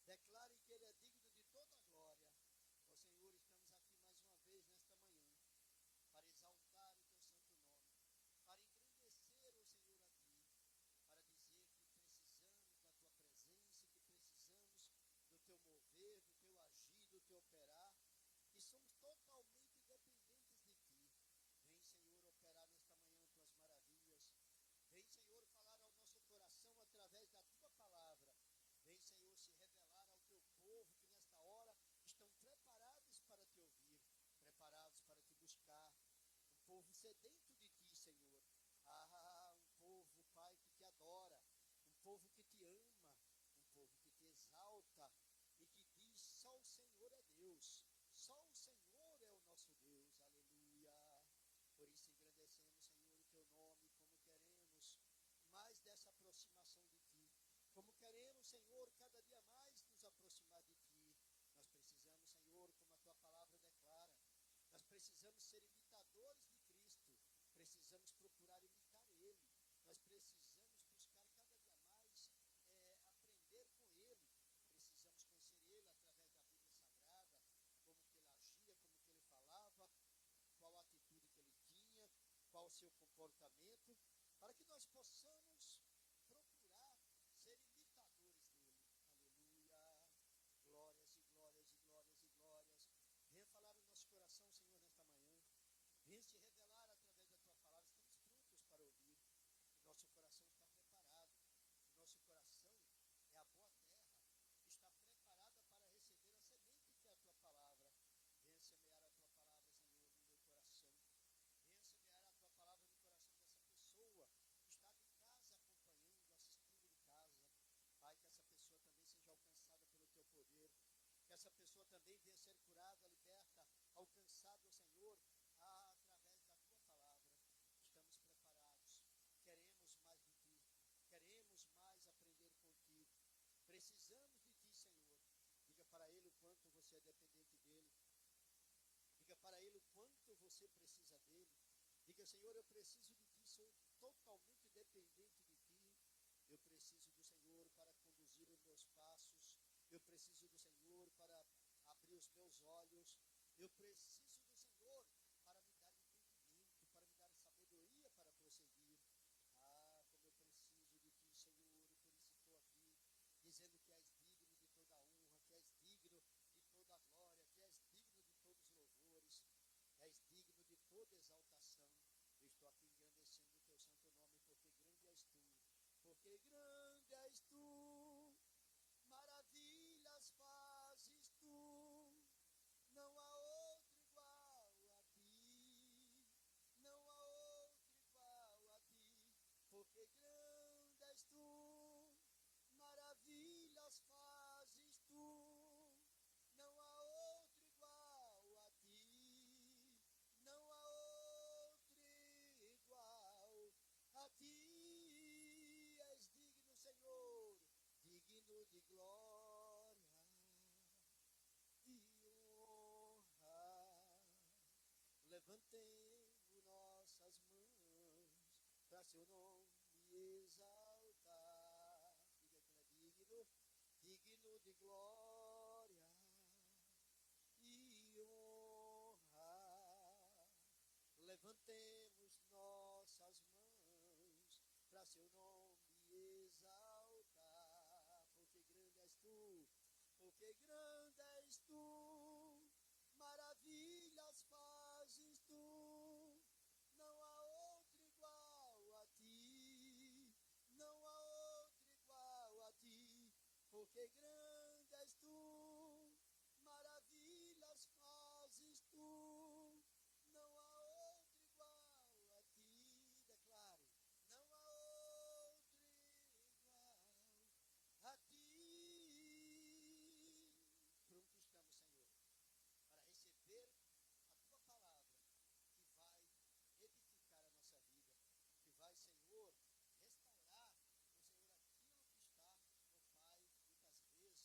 Declarem que Ele é digno de toda a glória. Ó Senhor, estamos aqui mais uma vez nesta manhã para exaltar o Teu santo nome, para engrandecer, ó Senhor, a Ti, para dizer que precisamos da Tua presença, que precisamos do Teu mover, do Teu agir, do Teu operar, que somos totalmente dependentes de Ti. Vem, Senhor, operar nesta manhã Tuas maravilhas. Vem, Senhor, falar ao nosso coração através da Tua palavra. Vem, Senhor, se revelar ao Teu povo que nesta hora estão preparados para Te ouvir, preparados para Te buscar. Um povo sedento de Ti, Senhor. Um povo, Pai, que Te adora. Um povo que Te ama. Um povo que Te exalta e que diz: só o Senhor é Deus. Só o Senhor é o nosso Deus. Aleluia. Por isso engrandecemos, Senhor, o Teu nome, como queremos mais dessa aproximação de Ti. Como queremos, Senhor, cada dia mais nos aproximar de Ti. Nós precisamos, Senhor, como a Tua palavra declara, nós precisamos ser imitadores de Cristo. Precisamos procurar imitar Ele. Nós precisamos buscar cada dia mais aprender com Ele. Precisamos conhecer Ele através da Bíblia Sagrada, como que Ele agia, como que Ele falava, qual a atitude que Ele tinha, qual o seu comportamento, para que nós possamos procurar ser imitadores dele. Aleluia. Glórias e glórias e glórias e glórias. Venha falar no nosso coração, Senhor, nesta manhã. Venha se revelar através da Tua palavra. Estamos prontos para ouvir. O nosso coração está preparado. O nosso coração é a boa terra. Está preparada para receber a semente que é a Tua palavra. Venha semear a Tua palavra, Senhor, no meu coração. Venha semear a Tua palavra no coração dessa pessoa que está em casa acompanhando, assistindo de casa. Pai, que essa pessoa também seja alcançada pelo Teu poder. Que essa pessoa também venha ser curada, liberta, alcançada, Senhor, através da Tua palavra. Estamos preparados. Queremos mais de Ti. Queremos mais aprender contigo. Precisamos de Ti, Senhor. Diga para Ele o quanto você é dependente dEle. Diga para Ele o quanto você precisa dEle. Diga: Senhor, eu preciso de Ti, sou totalmente dependente de Ti. Eu preciso do Senhor para conduzir os meus passos. Eu preciso do Senhor para abrir os meus olhos. Eu preciso do Senhor para me dar entendimento, para me dar sabedoria para prosseguir. Como eu preciso de Ti, Senhor, e por isso estou aqui, dizendo que és digno de toda a honra, que és digno de toda a glória, que és digno de todos os louvores, és digno de toda exaltação. Eu estou aqui engrandecendo o Teu santo nome, porque grande és Tu, porque grande és Tu, maravilhas fazes Tu, não há outro igual a Ti, não há outro igual a Ti, porque grande és Tu, maravilhas fazes Tu, não há outro igual a Ti, não há outro igual a Ti. És digno, Senhor, digno de glória e honra. Levantemos nossas mãos para Seu nome exaltar. Diga que Ele é digno, digno de glória e honra. Levantemos nossas mãos para Seu nome exaltar. Porque grande és Tu, porque grande és Tu, maravilhas fazes Tu, não há outro igual a Ti, não há outro igual a Ti, porque grande és Tu, maravilhas fazes Tu, não há outro igual a Ti. Declare: não há outro igual a Ti. Pronto estamos, Senhor, para receber a Tua palavra, que vai edificar a nossa vida, que vai, Senhor, restaurar, Senhor, aquilo que está, Pai, muitas vezes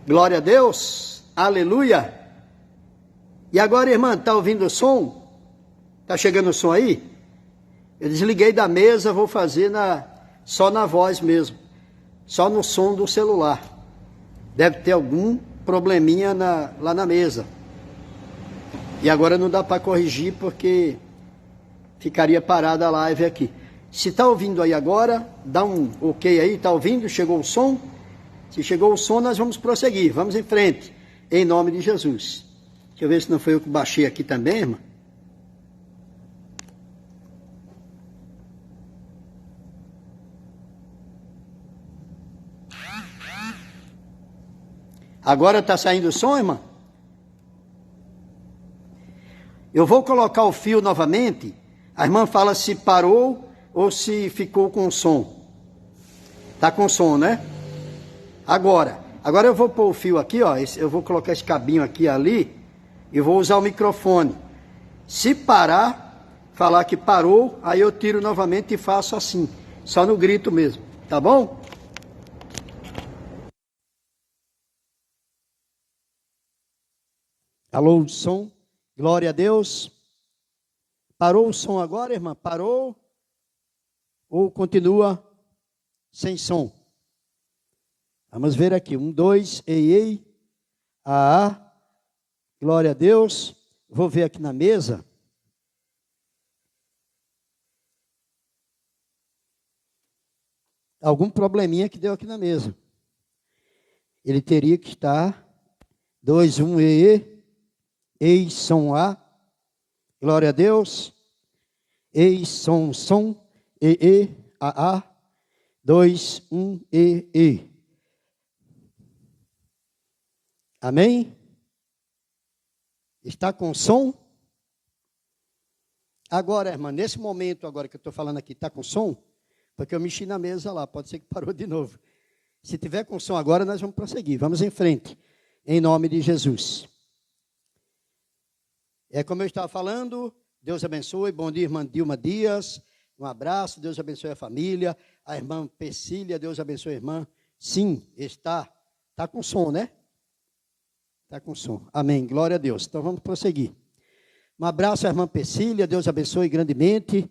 Glória a Deus. Aleluia. E agora, irmã, está ouvindo o som? Está chegando o som aí? Eu desliguei da mesa, vou fazer só na voz mesmo. Só no som do celular. Deve ter algum probleminha lá na mesa. E agora não dá para corrigir porque ficaria parada a live aqui. Se está ouvindo aí agora, dá um ok aí. Está ouvindo? Chegou o som? Se chegou o som, nós vamos prosseguir. Vamos em frente. Em nome de Jesus. Deixa eu ver se não foi eu que baixei aqui também, irmã. Agora está saindo o som, irmã? Eu vou colocar o fio novamente. A irmã fala se parou ou se ficou com som. Está com som, né? Agora eu vou pôr o fio aqui, ó. Eu vou colocar esse cabinho aqui e ali. E vou usar o microfone. Se parar, falar que parou, aí eu tiro novamente e faço assim. Só no grito mesmo. Tá bom? Alô, som. Glória a Deus. Parou o som agora, irmã? Parou? Ou continua sem som? Vamos ver aqui. 1, 2, ei. Glória a Deus. Vou ver aqui na mesa. Algum probleminha que deu aqui na mesa. Ele teria que estar 2, 1, ei, som A. Glória a Deus. Ei, som, A. 2, 1, e. Amém? Está com som? Agora, irmã, nesse momento agora que eu estou falando aqui, está com som? Porque eu mexi na mesa lá, pode ser que parou de novo. Se tiver com som agora, nós vamos prosseguir. Vamos em frente, em nome de Jesus. É como eu estava falando, Deus abençoe. Bom dia, irmã Dilma Dias. Um abraço, Deus abençoe a família. A irmã Pecília, Deus abençoe a irmã. Sim, está com som, né? Está com som. Amém, glória a Deus. Então vamos prosseguir. Um abraço à irmã Pecília, Deus abençoe grandemente.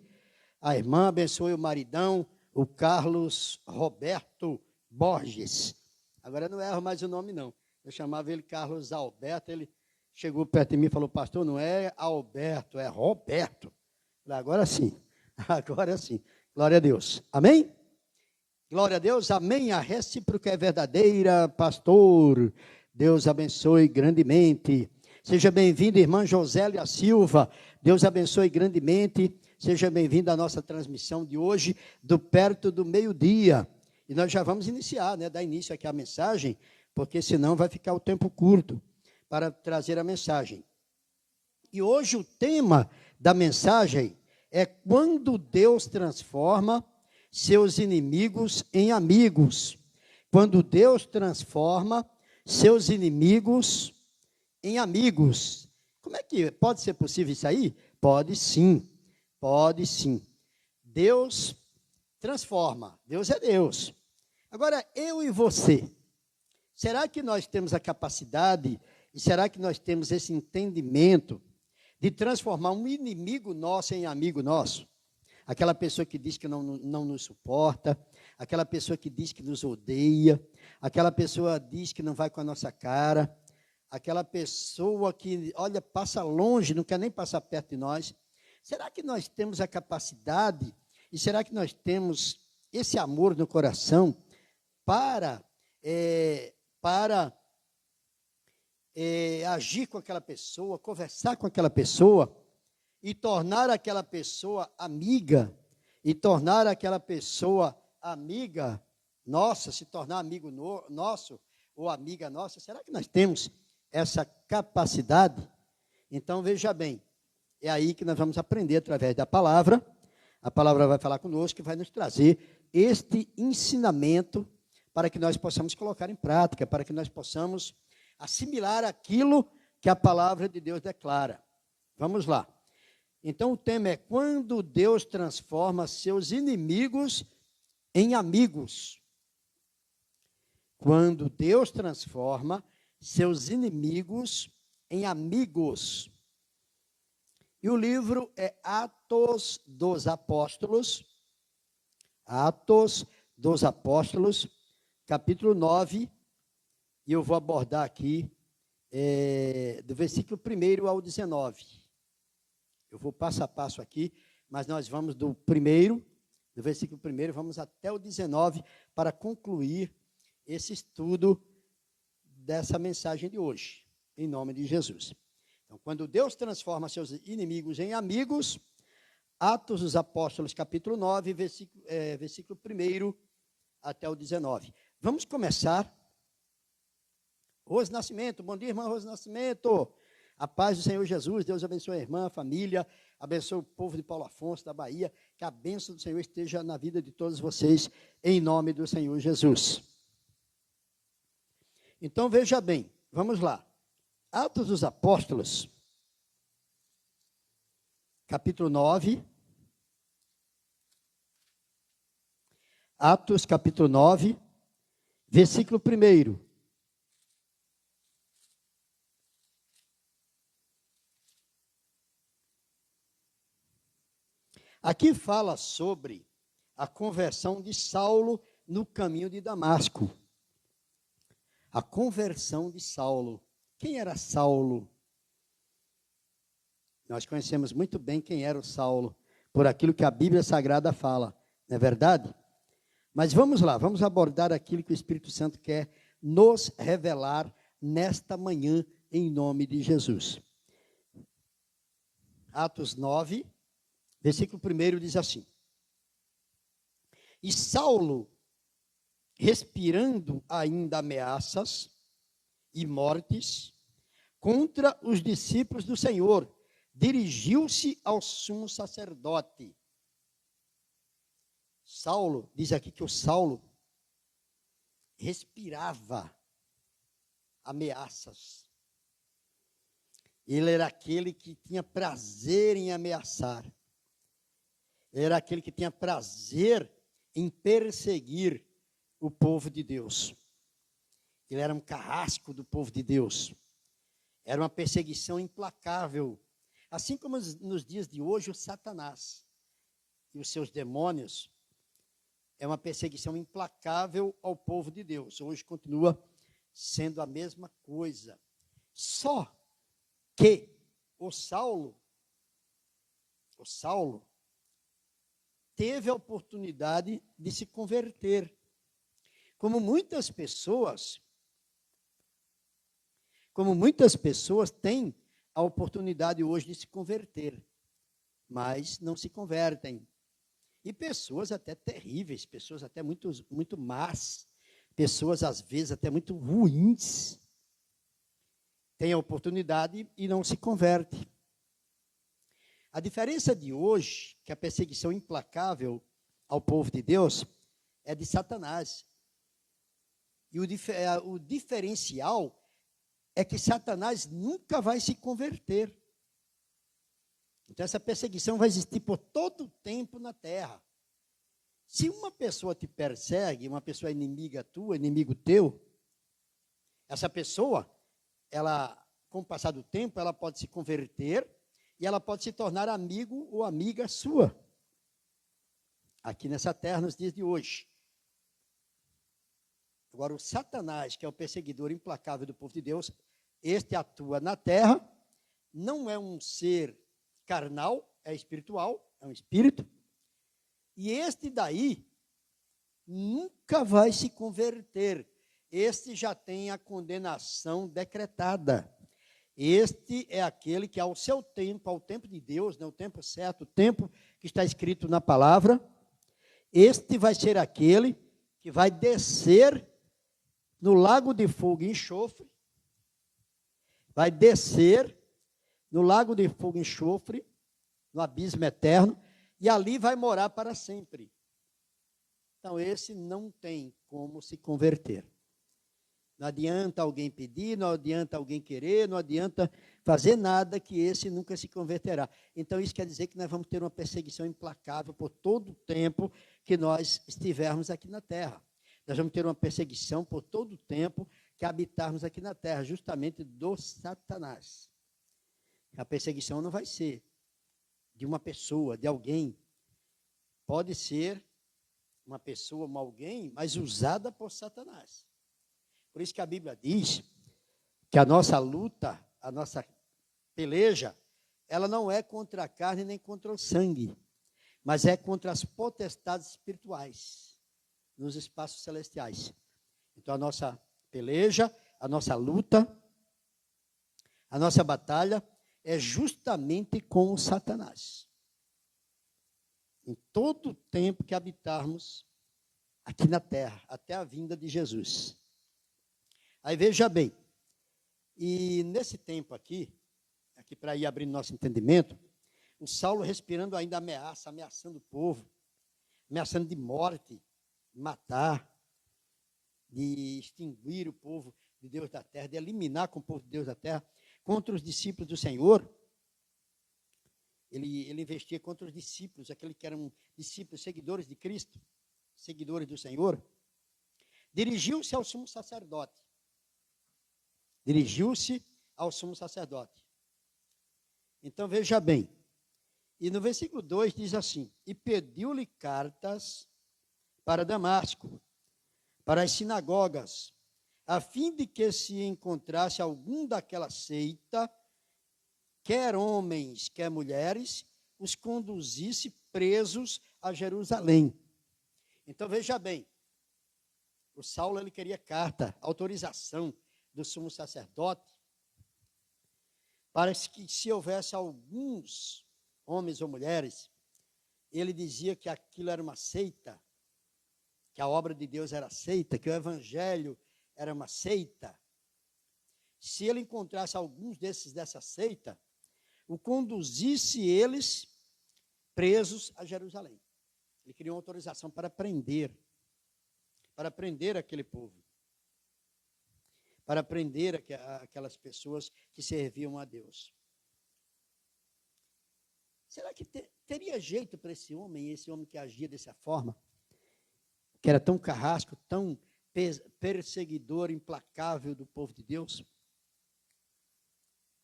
A irmã abençoe o maridão, o Carlos Roberto Borges. Agora não erro mais o nome, não. Eu chamava ele Carlos Alberto, ele chegou perto de mim e falou, pastor, não é Alberto, é Roberto. Agora sim, agora sim. Glória a Deus. Amém? Glória a Deus, amém. A recíproca é verdadeira, pastor. Deus abençoe grandemente. Seja bem-vindo, irmã Josélia Silva. Deus abençoe grandemente. Seja bem-vindo à nossa transmissão de hoje, do perto do meio-dia. E nós já vamos iniciar, né? Dar início aqui à mensagem, porque senão vai ficar o tempo curto para trazer a mensagem. E hoje o tema da mensagem é quando Deus transforma seus inimigos em amigos. Quando Deus transforma seus inimigos em amigos. Como é que pode ser possível isso aí? Pode sim, pode sim. Deus transforma, Deus é Deus. Agora, eu e você, será que nós temos a capacidade e será que nós temos esse entendimento de transformar um inimigo nosso em amigo nosso? Aquela pessoa que diz que não nos suporta, aquela pessoa que diz que nos odeia, aquela pessoa que diz que não vai com a nossa cara, aquela pessoa que, olha, passa longe, não quer nem passar perto de nós. Será que nós temos a capacidade e será que nós temos esse amor no coração para agir com aquela pessoa, conversar com aquela pessoa e tornar aquela pessoa amiga, e tornar aquela pessoa amiga nossa, se tornar amigo nosso ou amiga nossa? Será que nós temos essa capacidade? Então, veja bem, é aí que nós vamos aprender através da palavra. A palavra vai falar conosco e vai nos trazer este ensinamento para que nós possamos colocar em prática, para que nós possamos assimilar aquilo que a palavra de Deus declara. Vamos lá. Então, o tema é quando Deus transforma seus inimigos em amigos. Quando Deus transforma seus inimigos em amigos. E o livro é Atos dos Apóstolos, capítulo 9, e eu vou abordar aqui do versículo 1 ao 19. Eu vou passo a passo aqui, mas nós vamos do versículo 1, vamos até o 19, para concluir esse estudo dessa mensagem de hoje, em nome de Jesus. Então, quando Deus transforma seus inimigos em amigos, Atos dos Apóstolos, capítulo 9, versículo 1 até o 19. Vamos começar. Rose Nascimento, bom dia, irmã Rose Nascimento. A paz do Senhor Jesus, Deus abençoe a irmã, a família, abençoe o povo de Paulo Afonso, da Bahia, que a bênção do Senhor esteja na vida de todos vocês, em nome do Senhor Jesus. Então, veja bem, vamos lá. Atos dos Apóstolos, capítulo 9. Atos, capítulo 9, versículo 1. Aqui fala sobre a conversão de Saulo no caminho de Damasco. A conversão de Saulo. Quem era Saulo? Nós conhecemos muito bem quem era o Saulo, por aquilo que a Bíblia Sagrada fala, não é verdade? Mas vamos lá, vamos abordar aquilo que o Espírito Santo quer nos revelar nesta manhã, em nome de Jesus. Atos 9, versículo 1 diz assim: E Saulo, respirando ainda ameaças e mortes contra os discípulos do Senhor, dirigiu-se ao sumo sacerdote. Saulo, diz aqui que o Saulo respirava ameaças. Ele era aquele que tinha prazer em ameaçar. Ele era aquele que tinha prazer em perseguir o povo de Deus. Ele era um carrasco do povo de Deus. Era uma perseguição implacável. Assim como nos dias de hoje, o Satanás e os seus demônios é uma perseguição implacável ao povo de Deus. Hoje continua sendo a mesma coisa. Só que o Saulo teve a oportunidade de se converter. Como muitas pessoas têm a oportunidade hoje de se converter, mas não se convertem. E pessoas até terríveis, pessoas até muito más, pessoas às vezes até muito ruins, têm a oportunidade e não se convertem. A diferença de hoje, que a perseguição implacável ao povo de Deus, é de Satanás. E o diferencial é que Satanás nunca vai se converter. Então, essa perseguição vai existir por todo o tempo na terra. Se uma pessoa te persegue, uma pessoa inimiga tua, inimigo teu, essa pessoa, ela, com o passar do tempo, ela pode se converter e ela pode se tornar amigo ou amiga sua. Aqui nessa terra, nos dias de hoje. Agora, o Satanás, que é o perseguidor implacável do povo de Deus, este atua na terra, não é um ser carnal, é espiritual, é um espírito, e este daí nunca vai se converter. Este já tem a condenação decretada. Este é aquele que ao seu tempo, ao tempo de Deus, né, o tempo certo, o tempo que está escrito na palavra, este vai ser aquele que vai descer no lago de fogo e enxofre, vai descer no lago de fogo e enxofre, no abismo eterno, e ali vai morar para sempre. Então, esse não tem como se converter. Não adianta alguém pedir, não adianta alguém querer, não adianta fazer nada que esse nunca se converterá. Então, isso quer dizer que nós vamos ter uma perseguição implacável por todo o tempo que nós estivermos aqui na terra. Nós vamos ter uma perseguição por todo o tempo que habitarmos aqui na terra, justamente do Satanás. A perseguição não vai ser de uma pessoa, de alguém. Pode ser uma pessoa, alguém, mas usada por Satanás. Por isso que a Bíblia diz que a nossa luta, a nossa peleja, ela não é contra a carne nem contra o sangue, mas é contra as potestades espirituais nos espaços celestiais. Então a nossa peleja, a nossa luta, a nossa batalha é justamente com o Satanás. Em todo o tempo que habitarmos aqui na terra, até a vinda de Jesus. Aí veja bem, e nesse tempo aqui para ir abrindo nosso entendimento, o Saulo respirando ainda ameaça, ameaçando o povo, ameaçando de morte, matar, de extinguir o povo de Deus da terra, de eliminar com o povo de Deus da terra, contra os discípulos do Senhor. Ele investia contra os discípulos, aqueles que eram discípulos, seguidores de Cristo, seguidores do Senhor. Dirigiu-se ao sumo sacerdote. Dirigiu-se ao sumo sacerdote. Então veja bem, e no versículo 2 diz assim: e pediu-lhe cartas para Damasco, para as sinagogas, a fim de que se encontrasse algum daquela seita, quer homens, quer mulheres, os conduzisse presos a Jerusalém. Então veja bem, o Saulo ele queria carta, autorização do sumo sacerdote, para que se houvesse alguns homens ou mulheres, ele dizia que aquilo era uma seita, que a obra de Deus era seita, que o evangelho era uma seita. Se ele encontrasse alguns dessa seita, o conduzisse eles presos a Jerusalém. Ele queria uma autorização para prender aquele povo, para prender aquelas pessoas que serviam a Deus. Será que teria jeito para esse homem que agia dessa forma, que era tão carrasco, tão perseguidor, implacável do povo de Deus?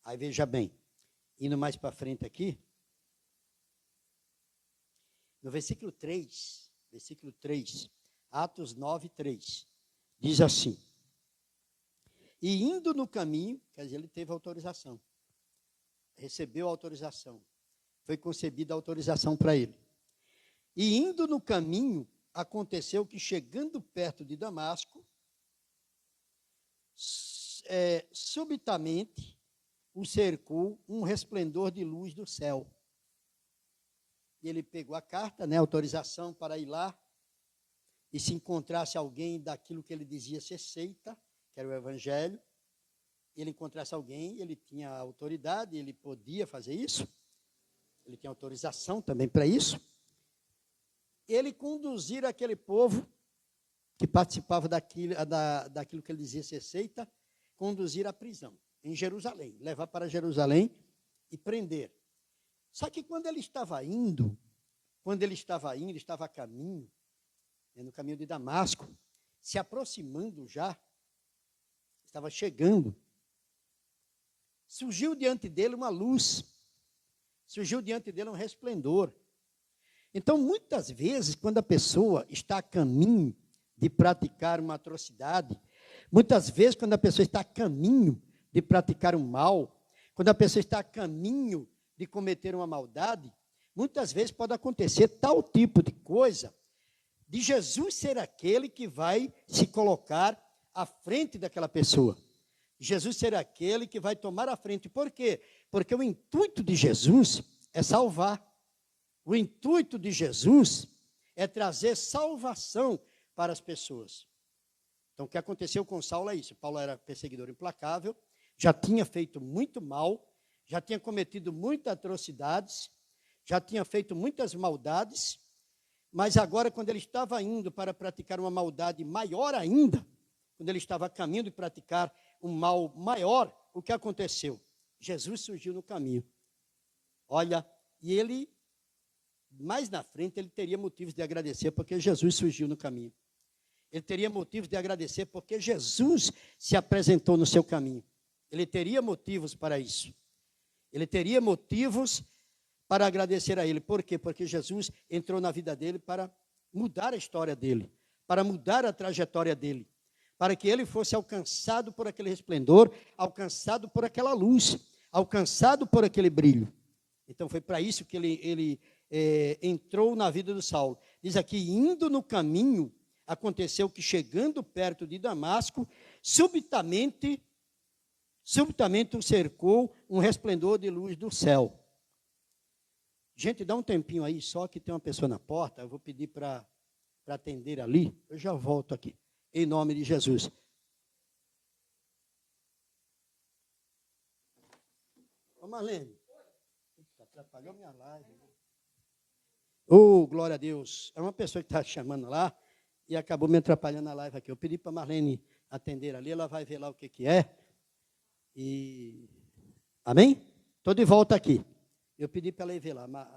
Aí veja bem, indo mais para frente aqui, no versículo 3, Atos 9, 3, diz assim: e indo no caminho, quer dizer, ele teve autorização, recebeu a autorização, foi concebida a autorização para ele. E indo no caminho, aconteceu que chegando perto de Damasco, subitamente o cercou um resplendor de luz do céu. E ele pegou a carta, autorização para ir lá, e se encontrasse alguém daquilo que ele dizia ser seita, que era o evangelho, ele encontrasse alguém, ele tinha autoridade, ele podia fazer isso, ele tinha autorização também para isso, ele conduzir aquele povo que participava daquilo que ele dizia ser seita, conduzir à prisão em Jerusalém, levar para Jerusalém e prender. Só que quando ele estava estava a caminho, no caminho de Damasco, se aproximando já, estava chegando, surgiu diante dele uma luz, surgiu diante dele um resplendor. Então, muitas vezes, quando a pessoa está a caminho de praticar uma atrocidade, muitas vezes, quando a pessoa está a caminho de praticar um mal, quando a pessoa está a caminho de cometer uma maldade, muitas vezes pode acontecer tal tipo de coisa, de Jesus ser aquele que vai se colocar à frente daquela pessoa. Jesus ser aquele que vai tomar a frente. Por quê? Porque o intuito de Jesus é salvar. O intuito de Jesus é trazer salvação para as pessoas. Então, o que aconteceu com Saulo é isso. Paulo era perseguidor implacável, já tinha feito muito mal, já tinha cometido muitas atrocidades, já tinha feito muitas maldades, mas agora, quando ele estava indo para praticar uma maldade maior ainda, quando ele estava a caminho de praticar um mal maior, o que aconteceu? Jesus surgiu no caminho. Olha, e ele, mais na frente, ele teria motivos de agradecer, porque Jesus surgiu no caminho. Ele teria motivos de agradecer, porque Jesus se apresentou no seu caminho. Ele teria motivos para isso. Ele teria motivos para agradecer a ele. Por quê? Porque Jesus entrou na vida dele para mudar a história dele, para mudar a trajetória dele, para que ele fosse alcançado por aquele resplendor, alcançado por aquela luz, alcançado por aquele brilho. Então foi para isso que ele entrou na vida do Saulo. Diz aqui, indo no caminho, aconteceu que chegando perto de Damasco, subitamente o cercou um resplendor de luz do céu. Gente, dá um tempinho aí, só que tem uma pessoa na porta, eu vou pedir para atender ali, eu já volto aqui, em nome de Jesus. Ô Marlene, atrapalhou minha live. Oh, glória a Deus, é uma pessoa que está chamando lá, e acabou me atrapalhando a live aqui. Eu pedi para a Marlene atender ali, ela vai ver lá o que é. E amém? Estou de volta aqui. Eu pedi para ela ir ver lá, mas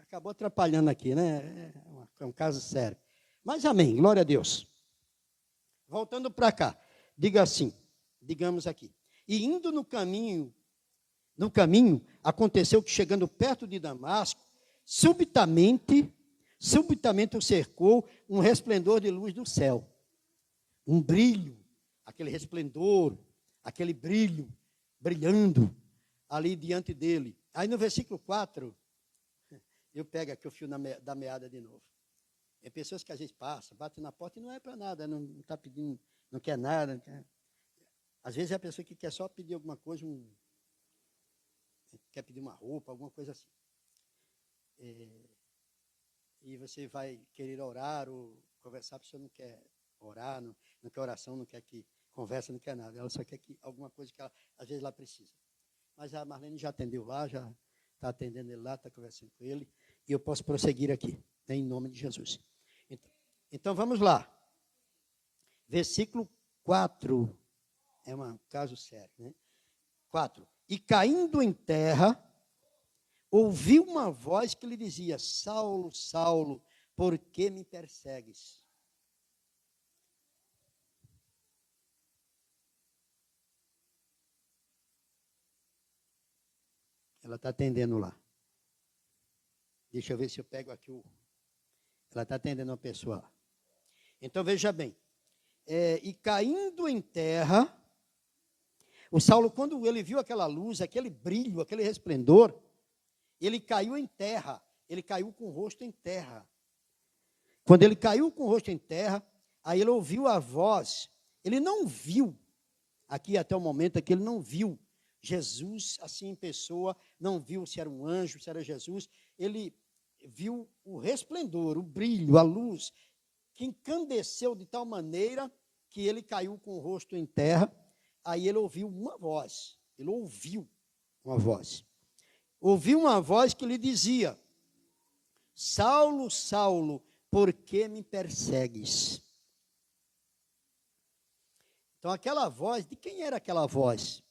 acabou atrapalhando aqui, né? É um caso sério. Mas amém, glória a Deus. Voltando para cá, diga assim, digamos aqui. E indo no caminho, aconteceu que chegando perto de Damasco, subitamente o cercou um resplendor de luz do céu. Um brilho, aquele resplendor, aquele brilho, brilhando ali diante dele. Aí no versículo 4, eu pego aqui o fio da meada de novo. É pessoas que às vezes passam, batem na porta e não é para nada, não está pedindo, não quer nada. Não quer. Às vezes é a pessoa que quer só pedir alguma coisa, quer pedir uma roupa, alguma coisa assim. E você vai querer orar ou conversar, a pessoa não quer orar, não quer oração, não quer que conversa, não quer nada. Ela só quer que alguma coisa que ela, às vezes ela precisa. Mas a Marlene já atendeu lá, já está atendendo ele lá, está conversando com ele, e eu posso prosseguir aqui, né, em nome de Jesus. Então vamos lá. Versículo 4, é um caso sério, né? 4. E caindo em terra, ouviu uma voz que lhe dizia, Saulo, Saulo, por que me persegues? Ela está atendendo lá. Deixa eu ver se eu pego aqui o... Ela está atendendo uma pessoa lá. Então veja bem. E caindo em terra, o Saulo, quando ele viu aquela luz, aquele brilho, aquele resplendor, ele caiu em terra. Ele caiu com o rosto em terra. Quando ele caiu com o rosto em terra, aí ele ouviu a voz. Ele não viu, aqui até o momento aqui, ele não viu Jesus assim em pessoa, não viu se era um anjo, se era Jesus. Ele viu o resplendor, o brilho, a luz, que incandesceu de tal maneira que ele caiu com o rosto em terra. Aí ele ouviu uma voz. Ele ouviu uma voz. Ouviu uma voz que lhe dizia, Saulo, Saulo, por que me persegues? Então aquela voz, de quem era aquela voz?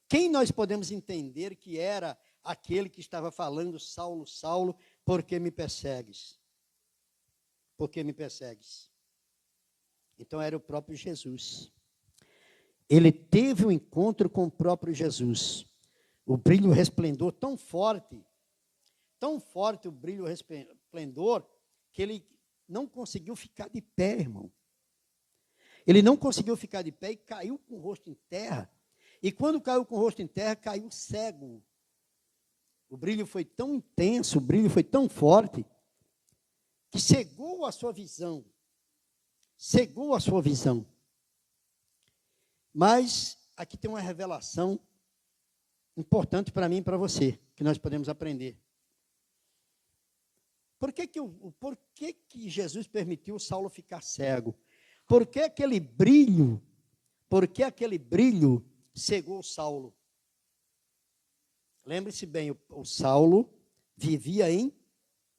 Quem nós podemos entender que era aquele que estava falando, Saulo, Saulo, por que me persegues? Por que me persegues? Então era o próprio Jesus. Ele teve um encontro com o próprio Jesus. O brilho resplendor tão forte o brilho resplendor, que ele não conseguiu ficar de pé, irmão. Ele não conseguiu ficar de pé e caiu com o rosto em terra. E quando caiu com o rosto em terra, caiu cego. O brilho foi tão intenso, o brilho foi tão forte, que cegou a sua visão. Cegou a sua visão. Mas aqui tem uma revelação importante para mim e para você, que nós podemos aprender. Por que Jesus permitiu Saulo ficar cego? Por que aquele brilho cegou Saulo? Lembre-se bem, o Saulo vivia em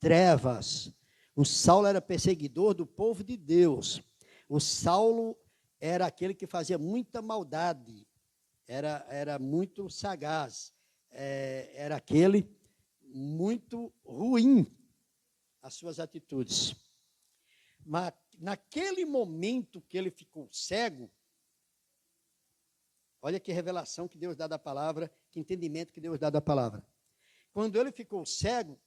trevas. O Saulo era perseguidor do povo de Deus. O Saulo era aquele que fazia muita maldade. Era muito sagaz. Era aquele muito ruim as suas atitudes. Mas naquele momento que ele ficou cego, olha que revelação que Deus dá da palavra, que entendimento que Deus dá da palavra. Quando ele ficou cego,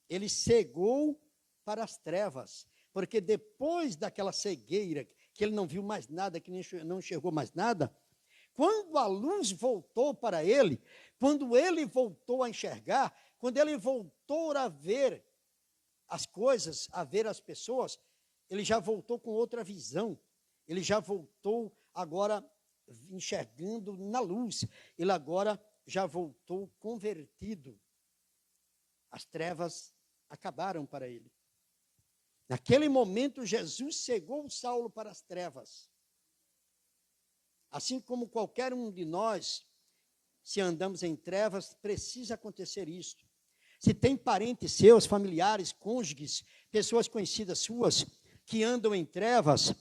ele cegou para as trevas, porque depois daquela cegueira, que ele não viu mais nada, que não enxergou mais nada, quando a luz voltou para ele, quando ele voltou a enxergar, quando ele voltou a ver as coisas, a ver as pessoas, ele já voltou com outra visão, ele já voltou agora enxergando na luz, ele agora já voltou convertido. As trevas acabaram para ele. Naquele momento, Jesus cegou Saulo para as trevas. Assim como qualquer um de nós, se andamos em trevas, precisa acontecer isso. Se tem parentes seus, familiares, cônjuges, pessoas conhecidas suas, que andam em trevas,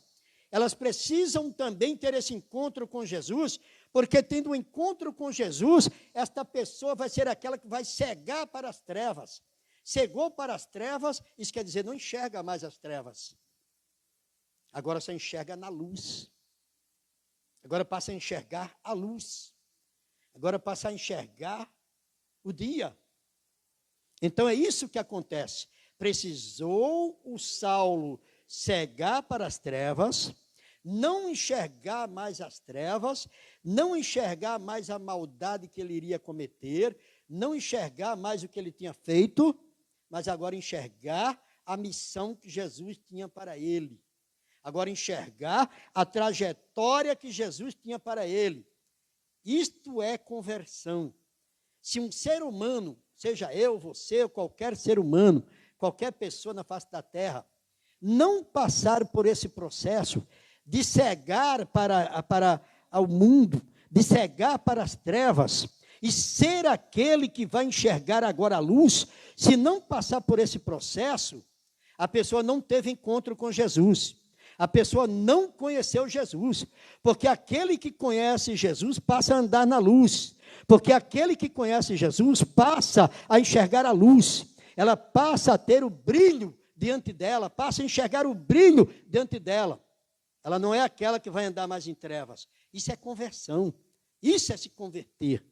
elas precisam também ter esse encontro com Jesus, porque tendo um encontro com Jesus, esta pessoa vai ser aquela que vai cegar para as trevas. Cegou para as trevas, isso quer dizer, não enxerga mais as trevas. Agora só enxerga na luz. Agora passa a enxergar a luz. Agora passa a enxergar o dia. Então é isso que acontece. Precisou o Saulo cegar para as trevas, não enxergar mais as trevas, não enxergar mais a maldade que ele iria cometer, não enxergar mais o que ele tinha feito, mas agora enxergar a missão que Jesus tinha para ele. Agora enxergar a trajetória que Jesus tinha para ele. Isto é conversão. Se um ser humano, seja eu, você, ou qualquer ser humano, qualquer pessoa na face da terra, não passar por esse processo de cegar para o mundo, de cegar para as trevas, e ser aquele que vai enxergar agora a luz, se não passar por esse processo, a pessoa não teve encontro com Jesus. A pessoa não conheceu Jesus, porque aquele que conhece Jesus passa a andar na luz, porque aquele que conhece Jesus passa a enxergar a luz, ela passa a ter o brilho diante dela, passa a enxergar o brilho diante dela. Ela não é aquela que vai andar mais em trevas. Isso é conversão, isso é se converter.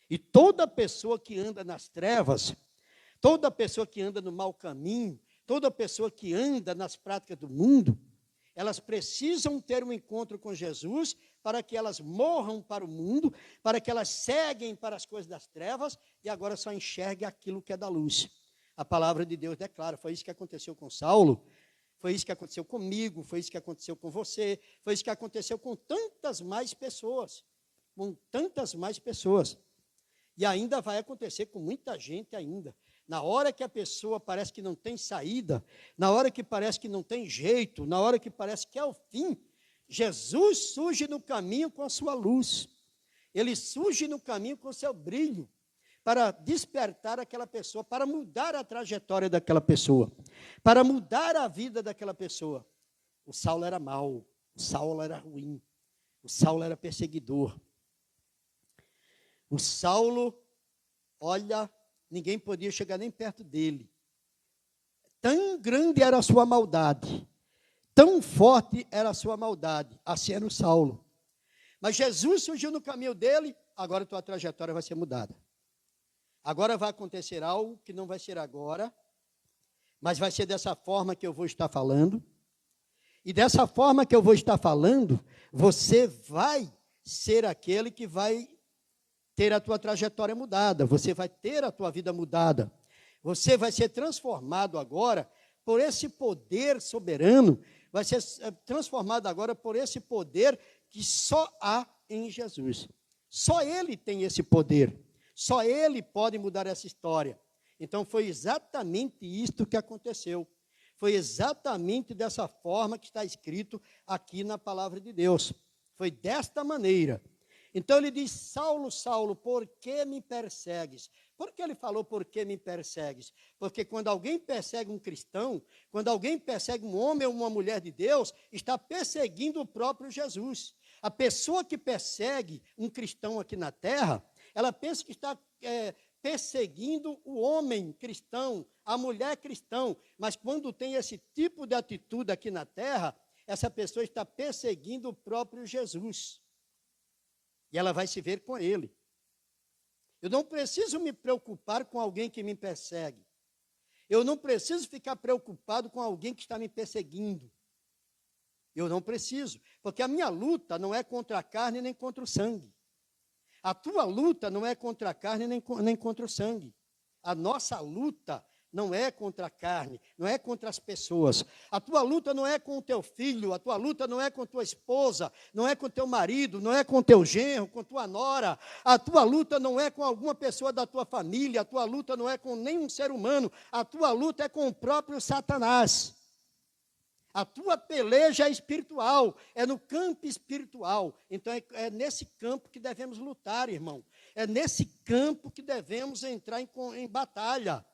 E toda pessoa que anda nas trevas, toda pessoa que anda no mau caminho, toda pessoa que anda nas práticas do mundo, elas precisam ter um encontro com Jesus para que elas morram para o mundo, para que elas seguem para as coisas das trevas e agora só enxerguem aquilo que é da luz. A palavra de Deus declara, foi isso que aconteceu com Saulo, foi isso que aconteceu comigo, foi isso que aconteceu com você, foi isso que aconteceu com tantas mais pessoas, com tantas mais pessoas. E ainda vai acontecer com muita gente ainda. Na hora que a pessoa parece que não tem saída, na hora que parece que não tem jeito, na hora que parece que é o fim, Jesus surge no caminho com a sua luz. Ele surge no caminho com o seu brilho, para despertar aquela pessoa, para mudar a trajetória daquela pessoa, para mudar a vida daquela pessoa. O Saulo era mau, o Saulo era ruim, o Saulo era perseguidor. O Saulo, olha, ninguém podia chegar nem perto dele. Tão grande era a sua maldade, tão forte era a sua maldade. Assim era o Saulo. Mas Jesus surgiu no caminho dele, agora a tua trajetória vai ser mudada. Agora vai acontecer algo que não vai ser agora, mas vai ser dessa forma que eu vou estar falando. E dessa forma que eu vou estar falando, você vai ser aquele que vai ter a tua trajetória mudada, você vai ter a tua vida mudada, você vai ser transformado agora por esse poder soberano, vai ser transformado agora por esse poder que só há em Jesus. Só Ele tem esse poder, só Ele pode mudar essa história. Então foi exatamente isto que aconteceu, foi exatamente dessa forma que está escrito aqui na palavra de Deus, foi desta maneira. Então ele diz, Saulo, Saulo, por que me persegues? Por que ele falou, por que me persegues? Porque quando alguém persegue um cristão, quando alguém persegue um homem ou uma mulher de Deus, está perseguindo o próprio Jesus. A pessoa que persegue um cristão aqui na terra, ela pensa que está perseguindo o homem cristão, a mulher cristã, mas quando tem esse tipo de atitude aqui na terra, essa pessoa está perseguindo o próprio Jesus. E ela vai se ver com ele. Eu não preciso me preocupar com alguém que me persegue. Eu não preciso ficar preocupado com alguém que está me perseguindo. Eu não preciso, porque a minha luta não é contra a carne nem contra o sangue. A tua luta não é contra a carne nem contra o sangue. A nossa luta não é contra a carne, não é contra as pessoas. A tua luta não é com o teu filho, a tua luta não é com tua esposa, não é com teu marido, não é com teu genro, com tua nora. A tua luta não é com alguma pessoa da tua família, a tua luta não é com nenhum ser humano, a tua luta é com o próprio Satanás. A tua peleja é espiritual, é no campo espiritual. Então é nesse campo que devemos lutar, irmão. É nesse campo que devemos entrar em batalha.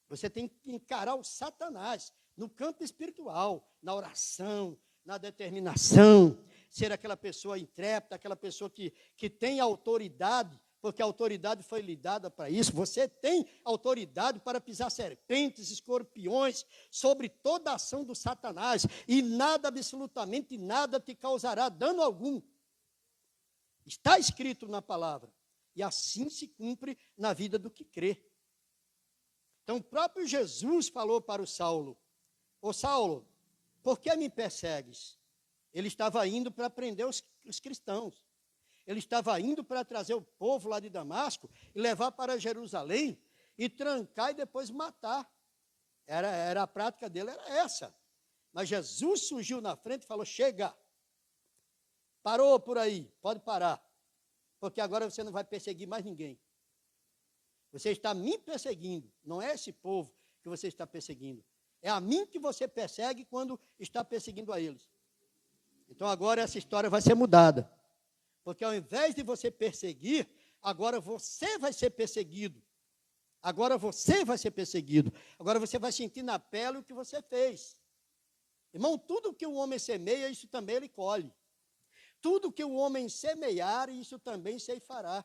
Você tem que encarar o Satanás no campo espiritual, na oração, na determinação, ser aquela pessoa intrépida, aquela pessoa que tem autoridade, porque a autoridade foi lhe dada para isso. Você tem autoridade para pisar serpentes, escorpiões, sobre toda a ação do Satanás, e nada, absolutamente nada, te causará dano algum. Está escrito na palavra, e assim se cumpre na vida do que crê. Então, o próprio Jesus falou para o Saulo: ô Saulo, por que me persegues? Ele estava indo para prender os cristãos. Ele estava indo para trazer o povo lá de Damasco e levar para Jerusalém e trancar e depois matar. Era a prática dele, era essa. Mas Jesus surgiu na frente e falou: chega, parou por aí, pode parar, porque agora você não vai perseguir mais ninguém. Você está me perseguindo, não é esse povo que você está perseguindo. É a mim que você persegue quando está perseguindo a eles. Então agora essa história vai ser mudada. Porque ao invés de você perseguir, agora você vai ser perseguido. Agora você vai ser perseguido. Agora você vai sentir na pele o que você fez. Irmão, tudo que o homem semeia, isso também ele colhe. Tudo que o homem semear, isso também ceifará.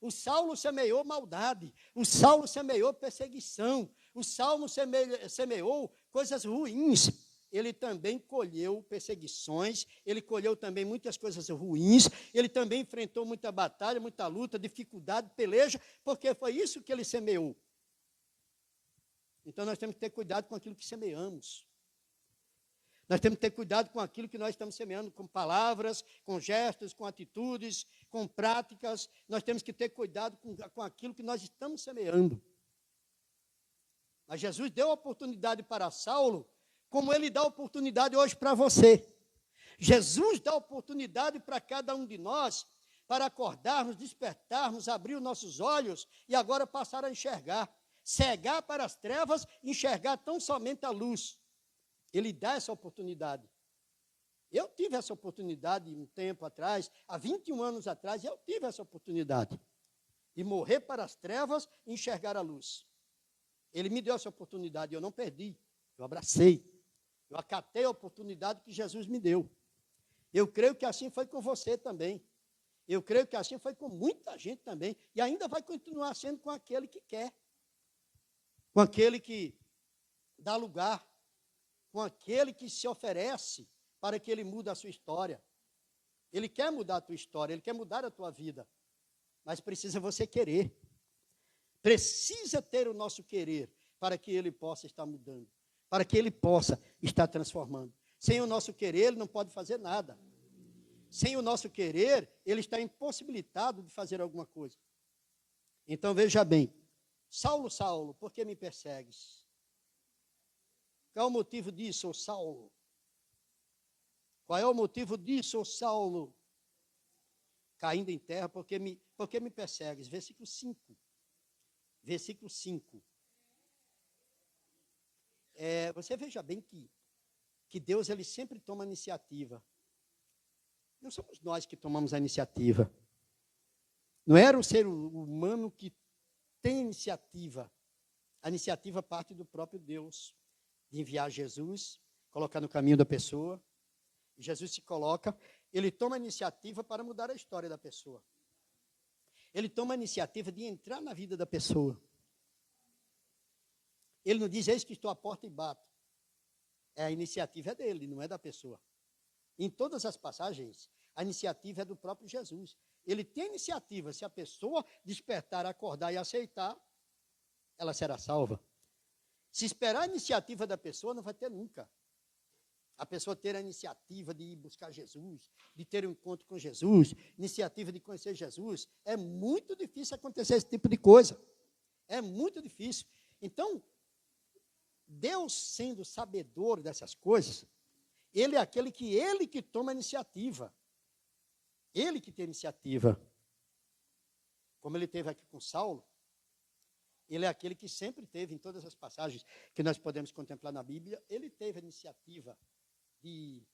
O Saulo semeou maldade, o Saulo semeou perseguição, o Saulo semeou coisas ruins. Ele também colheu perseguições, ele colheu também muitas coisas ruins, ele também enfrentou muita batalha, muita luta, dificuldade, peleja, porque foi isso que ele semeou. Então nós temos que ter cuidado com aquilo que semeamos. Nós temos que ter cuidado com aquilo que nós estamos semeando, com palavras, com gestos, com atitudes, com práticas. Nós temos que ter cuidado com aquilo que nós estamos semeando. Mas Jesus deu a oportunidade para Saulo, como ele dá oportunidade hoje para você. Jesus dá oportunidade para cada um de nós, para acordarmos, despertarmos, abrir os nossos olhos e agora passar a enxergar. Cegar para as trevas, enxergar tão somente a luz. Ele dá essa oportunidade. Eu tive essa oportunidade um tempo atrás, há 21 anos atrás, eu tive essa oportunidade. De morrer para as trevas e enxergar a luz. Ele me deu essa oportunidade, eu não perdi, eu abracei. Eu acatei a oportunidade que Jesus me deu. Eu creio que assim foi com você também. Eu creio que assim foi com muita gente também. E ainda vai continuar sendo com aquele que quer. Com aquele que dá lugar. Com aquele que se oferece para que ele mude a sua história. Ele quer mudar a tua história, ele quer mudar a tua vida. Mas precisa você querer. Precisa ter o nosso querer para que ele possa estar mudando. Para que ele possa estar transformando. Sem o nosso querer, ele não pode fazer nada. Sem o nosso querer, ele está impossibilitado de fazer alguma coisa. Então, veja bem. Saulo, Saulo, por que me persegues? Qual é o motivo disso, ô Saulo? Qual é o motivo disso, ô Saulo? Caindo em terra, por que me persegues? Versículo 5. Versículo 5. Você veja bem que Deus ele sempre toma a iniciativa. Não somos nós que tomamos a iniciativa. Não era o ser humano que tem a iniciativa. A iniciativa parte do próprio Deus. De enviar Jesus, colocar no caminho da pessoa. Jesus se coloca, ele toma a iniciativa para mudar a história da pessoa. Ele toma a iniciativa de entrar na vida da pessoa. Ele não diz, eis que estou à porta e bato. A iniciativa é dele, não é da pessoa. Em todas as passagens, a iniciativa é do próprio Jesus. Ele tem iniciativa. Se a pessoa despertar, acordar e aceitar, ela será salva. Se esperar a iniciativa da pessoa, não vai ter nunca. A pessoa ter a iniciativa de ir buscar Jesus, de ter um encontro com Jesus, iniciativa de conhecer Jesus, é muito difícil acontecer esse tipo de coisa. É muito difícil. Então, Deus sendo sabedor dessas coisas, Ele é aquele que Ele que toma a iniciativa. Ele que tem a iniciativa. Como Ele teve aqui com Saulo, Ele é aquele que sempre teve, em todas as passagens que nós podemos contemplar na Bíblia, Ele teve a iniciativa de...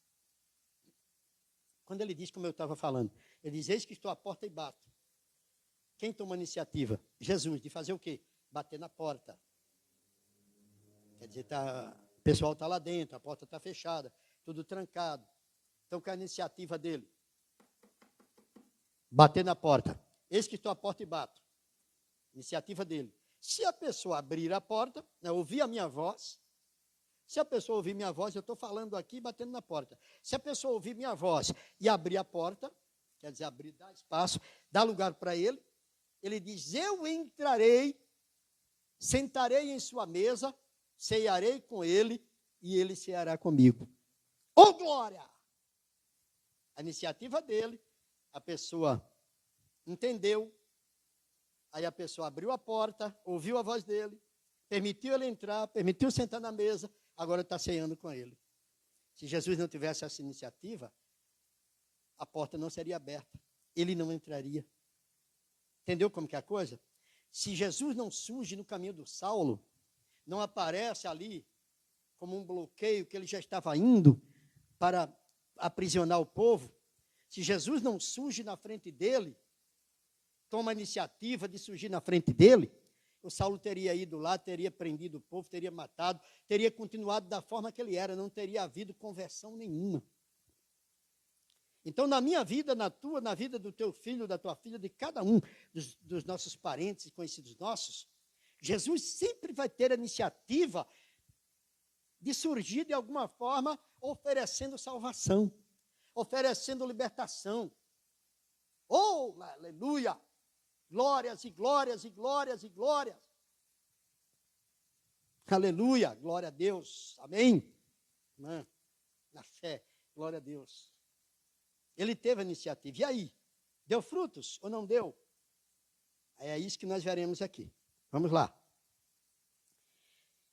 Quando Ele diz, como eu estava falando, Ele diz, eis que estou à porta e bato. Quem toma a iniciativa? Jesus, de fazer o quê? Bater na porta. Quer dizer, o pessoal está lá dentro, a porta está fechada, tudo trancado. Então, qual é a iniciativa dele? Bater na porta. Eis que estou à porta e bato. Iniciativa dele. Se a pessoa abrir a porta, ouvir a minha voz, se a pessoa ouvir minha voz, eu estou falando aqui, batendo na porta. Se a pessoa ouvir minha voz e abrir a porta, quer dizer, abrir, dar espaço, dar lugar para ele, ele diz, eu entrarei, sentarei em sua mesa, cearei com ele e ele ceará comigo. Ô glória! A iniciativa dele, a pessoa entendeu, aí a pessoa abriu a porta, ouviu a voz dele, permitiu ele entrar, permitiu sentar na mesa, agora está ceando com ele. Se Jesus não tivesse essa iniciativa, a porta não seria aberta, ele não entraria. Entendeu como que é a coisa? Se Jesus não surge no caminho do Saulo, não aparece ali como um bloqueio que ele já estava indo para aprisionar o povo, se Jesus não surge na frente dele, toma a iniciativa de surgir na frente dele, o Saulo teria ido lá, teria prendido o povo, teria matado, teria continuado da forma que ele era, não teria havido conversão nenhuma. Então, na minha vida, na tua, na vida do teu filho, da tua filha, de cada um dos nossos parentes e conhecidos nossos, Jesus sempre vai ter a iniciativa de surgir de alguma forma oferecendo salvação, oferecendo libertação. Oh, aleluia! Glórias e glórias e glórias e glórias. Aleluia, glória a Deus. Amém? Na fé, glória a Deus. Ele teve a iniciativa. E aí? Deu frutos ou não deu? É isso que nós veremos aqui. Vamos lá.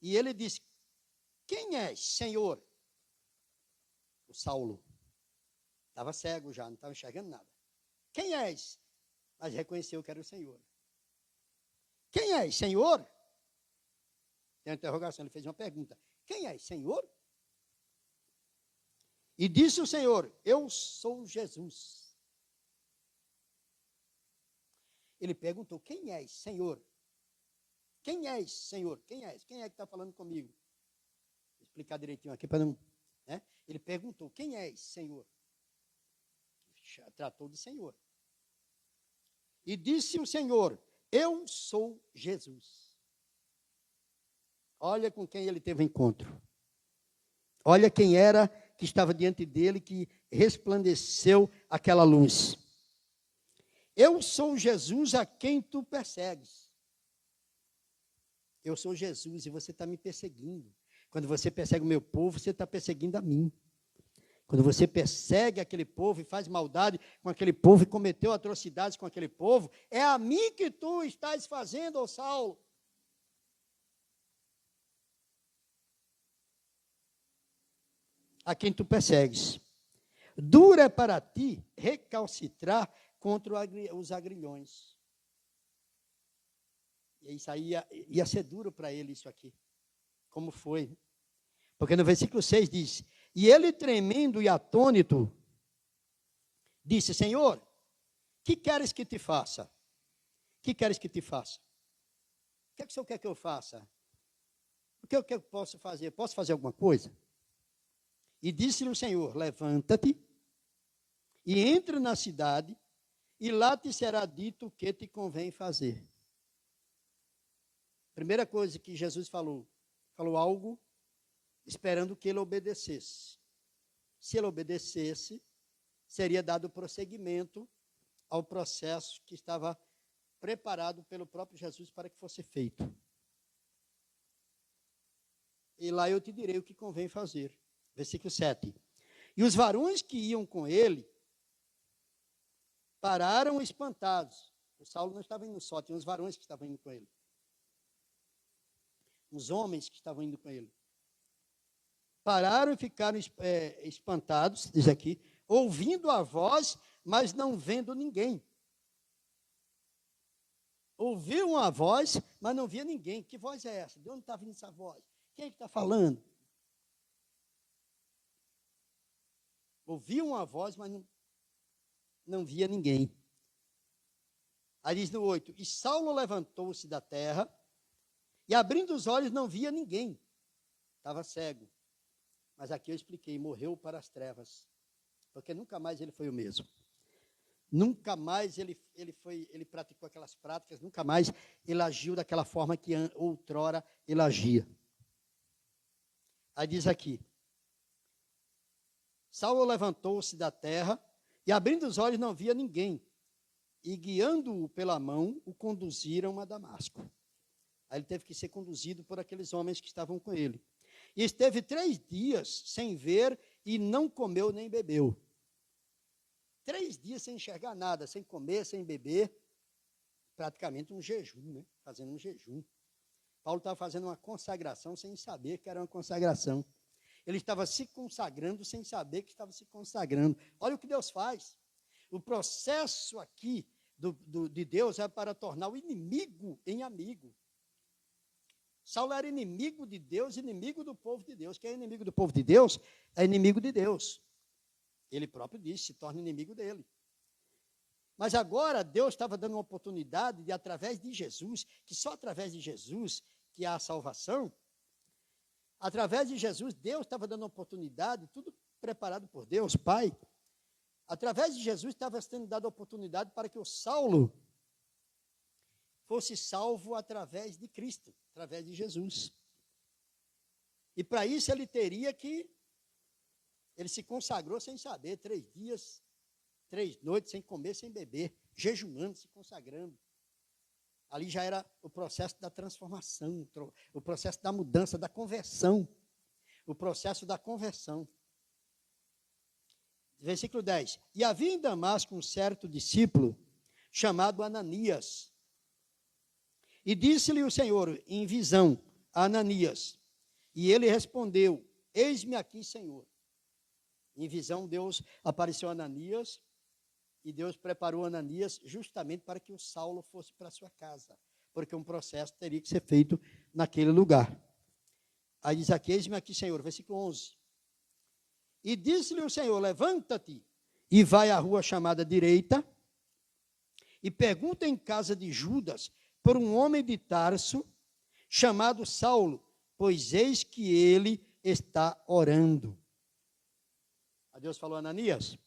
E ele disse, quem és, Senhor? O Saulo. Estava cego já, não estava enxergando nada. Quem és? Mas reconheceu que era o Senhor. Quem és, Senhor? Tem uma interrogação, ele fez uma pergunta. Quem és, Senhor? E disse o Senhor, eu sou Jesus. Ele perguntou, quem és, Senhor? Quem és, Senhor? Quem és? Quem é que está falando comigo? Vou explicar direitinho aqui para não... Né? Ele perguntou, quem és, Senhor? Tratou de Senhor. E disse o Senhor, eu sou Jesus. Olha com quem ele teve encontro. Olha quem era que estava diante dele, que resplandeceu aquela luz. Eu sou Jesus a quem tu persegues. Eu sou Jesus e você está me perseguindo. Quando você persegue o meu povo, você está perseguindo a mim. Quando você persegue aquele povo e faz maldade com aquele povo e cometeu atrocidades com aquele povo, é a mim que tu estás fazendo, ó Saulo. A quem tu persegues. Dura é para ti recalcitrar contra os agrilhões. E isso aí ia ser duro para ele isso aqui. Como foi? Porque no versículo 6 diz, e ele tremendo e atônito, disse, Senhor, que queres que te faça? Que queres que te faça? O que é que o Senhor quer que eu faça? O que eu posso fazer? Posso fazer alguma coisa? E disse-lhe o Senhor, levanta-te e entra na cidade, e lá te será dito o que te convém fazer. Primeira coisa que Jesus falou algo esperando que ele obedecesse. Se ele obedecesse, seria dado prosseguimento ao processo que estava preparado pelo próprio Jesus para que fosse feito. E lá eu te direi o que convém fazer. Versículo 7. E os varões que iam com ele pararam espantados. O Saulo não estava indo só, tinha uns varões que estavam indo com ele. Uns homens que estavam indo com ele. Pararam e ficaram espantados, diz aqui, ouvindo a voz, mas não vendo ninguém. Ouviam a voz, mas não via ninguém. Que voz é essa? De onde está vindo essa voz? Quem é que está falando? Ouviam a voz, mas não via ninguém. Aí diz no 8, e Saulo levantou-se da terra, e abrindo os olhos não via ninguém. Estava cego. Mas aqui eu expliquei, morreu para as trevas. Porque nunca mais ele foi o mesmo. Nunca mais ele praticou aquelas práticas, nunca mais ele agiu daquela forma que outrora ele agia. Aí diz aqui, Saulo levantou-se da terra e abrindo os olhos não via ninguém. E guiando-o pela mão, o conduziram a Damasco. Aí ele teve que ser conduzido por aqueles homens que estavam com ele. E esteve 3 dias sem ver e não comeu nem bebeu. 3 dias sem enxergar nada, sem comer, sem beber. Praticamente um jejum, né? Fazendo um jejum. Paulo estava fazendo uma consagração sem saber que era uma consagração. Ele estava se consagrando sem saber que estava se consagrando. Olha o que Deus faz. O processo aqui de Deus é para tornar o inimigo em amigo. Saulo era inimigo de Deus, inimigo do povo de Deus. Quem é inimigo do povo de Deus é inimigo de Deus. Ele próprio disse, se torna inimigo dele. Mas agora Deus estava dando uma oportunidade de, através de Jesus, que só através de Jesus que há a salvação, através de Jesus, Deus estava dando uma oportunidade, tudo preparado por Deus, Pai. Através de Jesus estava sendo dada a oportunidade para que o Saulo fosse salvo através de Cristo, através de Jesus. E para isso ele se consagrou sem saber, 3 dias, 3 noites, sem comer, sem beber, jejuando, se consagrando. Ali já era o processo da transformação, o processo da mudança, da conversão. O processo da conversão. Versículo 10. E havia em Damasco um certo discípulo, chamado Ananias. E disse-lhe o Senhor, em visão, a Ananias. E ele respondeu, eis-me aqui, Senhor. Em visão, Deus apareceu a Ananias, e Deus preparou Ananias justamente para que o Saulo fosse para sua casa, porque um processo teria que ser feito naquele lugar. Aí diz aqui, eis-me aqui, Senhor, versículo 11. E disse-lhe o Senhor, levanta-te e vai à rua chamada direita, e pergunta em casa de Judas por um homem de Tarso, chamado Saulo, pois eis que ele está orando. Aí Deus falou, Ananias,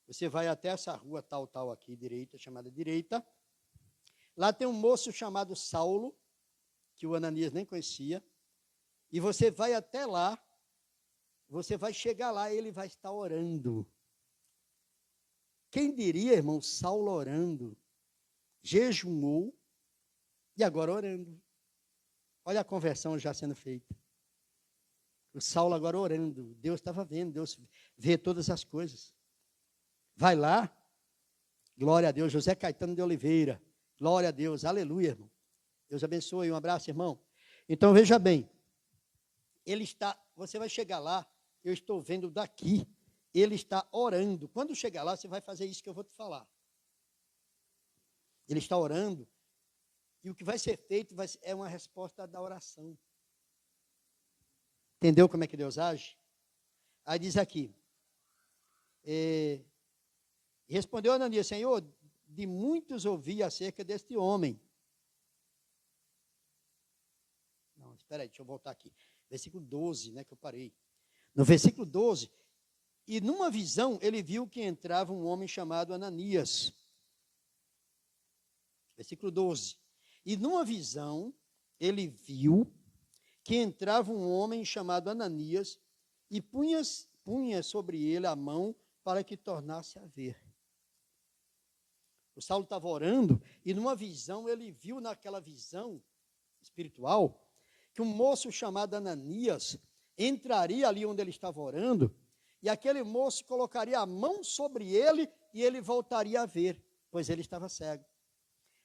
você vai até essa rua tal aqui, direita, chamada direita. Lá tem um moço chamado Saulo, que o Ananias nem conhecia. E você vai até lá, você vai chegar lá e ele vai estar orando. Quem diria, irmão, Saulo orando, jejuou e agora orando. Olha a conversão já sendo feita. O Saulo agora orando. Deus estava vendo, Deus vê todas as coisas. Vai lá, glória a Deus, José Caetano de Oliveira, glória a Deus, aleluia, irmão. Deus abençoe, um abraço, irmão. Então, veja bem, você vai chegar lá, eu estou vendo daqui, ele está orando. Quando chegar lá, você vai fazer isso que eu vou te falar. Ele está orando, e o que vai ser feito é uma resposta da oração. Entendeu como é que Deus age? Aí diz aqui, respondeu Ananias, Senhor, de muitos ouvi acerca deste homem. Não, espera aí, deixa eu voltar aqui. Versículo 12, né, que eu parei. No versículo 12, e numa visão ele viu que entrava um homem chamado Ananias, Versículo 12. E numa visão, ele viu que entrava um homem chamado Ananias e punha sobre ele a mão para que tornasse a ver. O Saulo estava orando e numa visão ele viu naquela visão espiritual que um moço chamado Ananias entraria ali onde ele estava orando e aquele moço colocaria a mão sobre ele e ele voltaria a ver, pois ele estava cego.